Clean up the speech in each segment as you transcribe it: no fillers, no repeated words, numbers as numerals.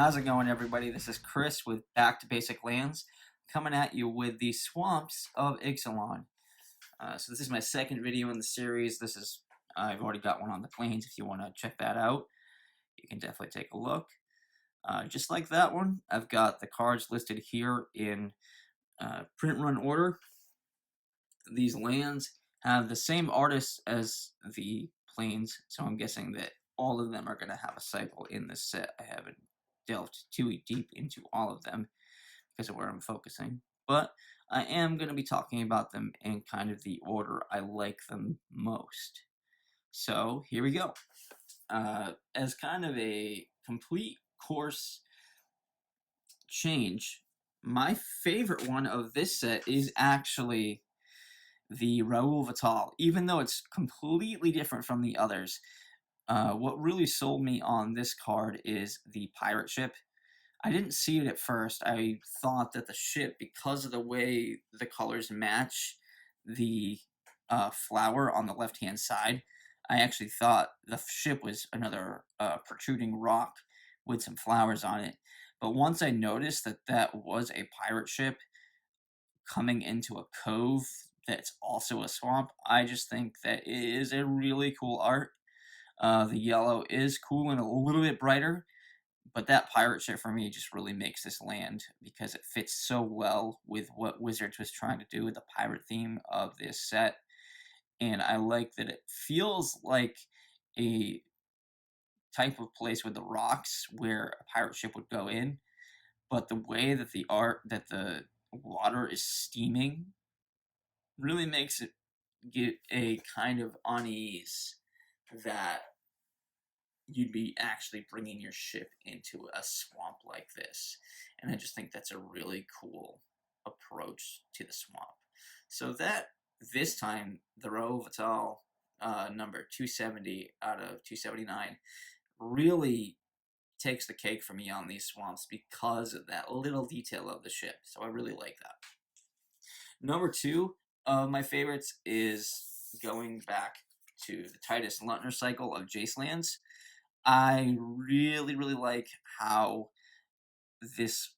How's it going, everybody? This is Chris with Back to Basic Lands, coming at you with the swamps of Ixalan. So this is my second video in the series. I've already got one on the plains. If you want to check that out, you can definitely take a look. Just like that one, I've got the cards listed here in print run order. These lands have the same artists as the plains, so I'm guessing that all of them are going to have a cycle in this set. I haven't delved too deep into all of them because of where I'm focusing, but I am going to be talking about them in kind of the order I like them most. So here we go. As kind of a complete course change, my favorite one of this set is actually the Raoul Vital, even though it's completely different from the others. What really sold me on this card is the pirate ship. I didn't see it at first. I thought that the ship, because of the way the colors match the flower on the left-hand side, I actually thought the ship was another protruding rock with some flowers on it. But once I noticed that that was a pirate ship coming into a cove that's also a swamp, I just think that it is a really cool art. The yellow is cool and a little bit brighter, but that pirate ship for me just really makes this land because it fits so well with what Wizards was trying to do with the pirate theme of this set. And I like that it feels like a type of place with the rocks where a pirate ship would go in, but the way that the water is steaming really makes it get a kind of unease that you'd be actually bringing your ship into a swamp like this. And I just think that's a really cool approach to the swamp. So that, this time, the Raoul Vital number 270 out of 279 really takes the cake for me on these swamps because of that little detail of the ship. So I really like that. Number two of my favorites is going back to the Titus Luntner cycle of Jace lands. I really, really like how this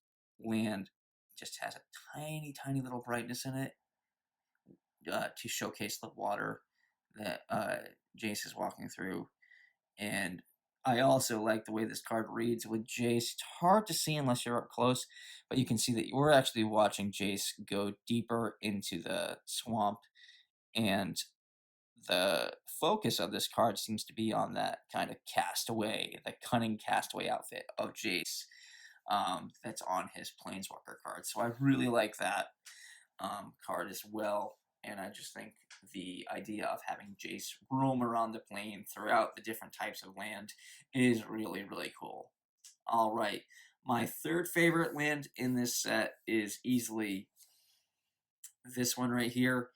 land just has a tiny, tiny little brightness in it to showcase the water that Jace is walking through. And I also like the way this card reads with Jace. It's hard to see unless you're up close, but you can see that we're actually watching Jace go deeper into the swamp, and the focus of this card seems to be on that kind of castaway, the cunning castaway outfit of Jace that's on his Planeswalker card. So I really like that card as well, and I just think the idea of having Jace roam around the plane throughout the different types of land is really, really cool. All right, my third favorite land in this set is easily this one right here.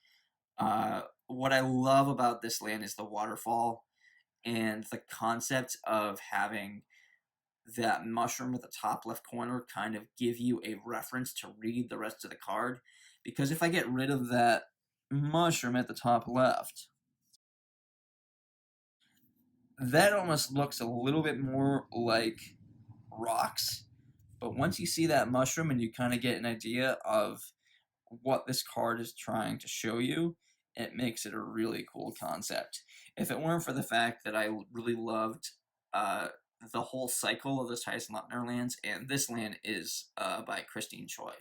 What I love about this land is the waterfall and the concept of having that mushroom at the top left corner kind of give you a reference to read the rest of the card. Because if I get rid of that mushroom at the top left, that almost looks a little bit more like rocks. But once you see that mushroom and you kind of get an idea of what this card is trying to show you, it makes it a really cool concept. If it weren't for the fact that I really loved the whole cycle of the Titus Luntner lands, and this land is by Christine Choi.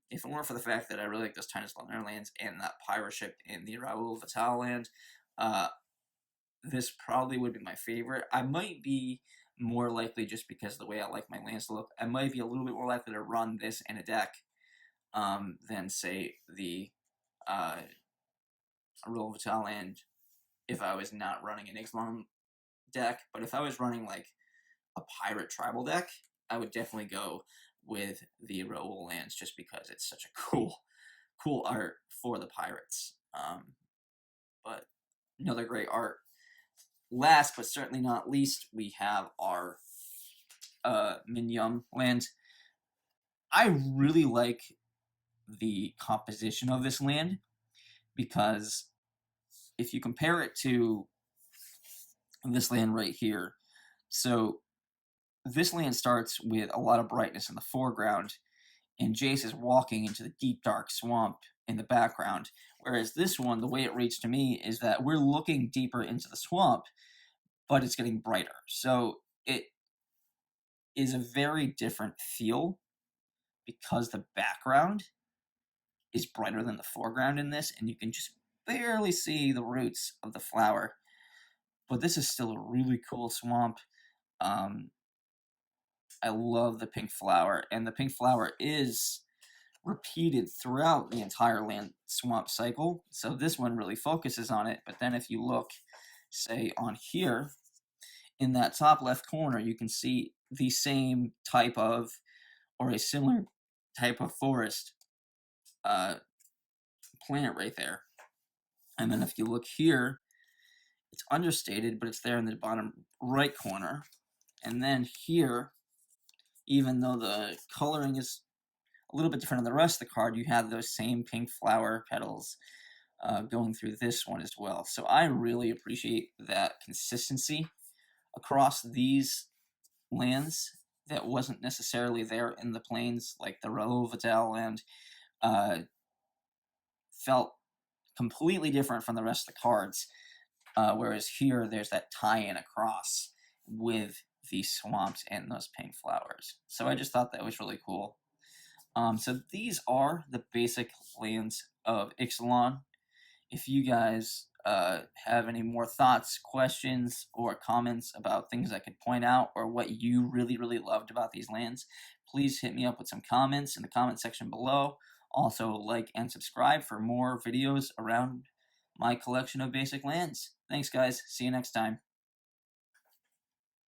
If it weren't for the fact that I really like those Titus Luntner lands and that pirate ship in the Raoul Vital land, this probably would be my favorite. I might be more likely, just because of the way I like my lands to look, I might be a little bit more likely to run this in a deck than, say, the Raoul Vital land if I was not running an Ixalan deck. But if I was running like a pirate tribal deck, I would definitely go with the Raoul lands just because it's such a cool art for the pirates. But another great art. Last but certainly not least, we have our Minyum land. I really like the composition of this land because if you compare it to this land right here, so this land starts with a lot of brightness in the foreground, and Jace is walking into the deep dark swamp in the background. Whereas this one, the way it reads to me is that we're looking deeper into the swamp, but it's getting brighter. So it is a very different feel because the background is brighter than the foreground in this, and you can just barely see the roots of the flower. But this is still a really cool swamp. Um, I love the pink flower, and the pink flower is repeated throughout the entire land swamp cycle. So this one really focuses on it. But then if you look, say, on here, in that top left corner, you can see the same type of, or a similar type of forest plant right there. And then if you look here, it's understated, but it's there in the bottom right corner. And then here, even though the coloring is a little bit different on the rest of the card, you have those same pink flower petals going through this one as well. So I really appreciate that consistency across these lands that wasn't necessarily there in the plains, like the Raoul Vital land felt completely different from the rest of the cards. Whereas here, there's that tie-in across with these swamps and those pink flowers. So I just thought that was really cool. So these are the basic lands of Ixalan. If you guys have any more thoughts, questions, or comments about things I could point out or what you really, really loved about these lands, please hit me up with some comments in the comment section below. Also, like and subscribe for more videos around my collection of basic lands. Thanks, guys. See you next time.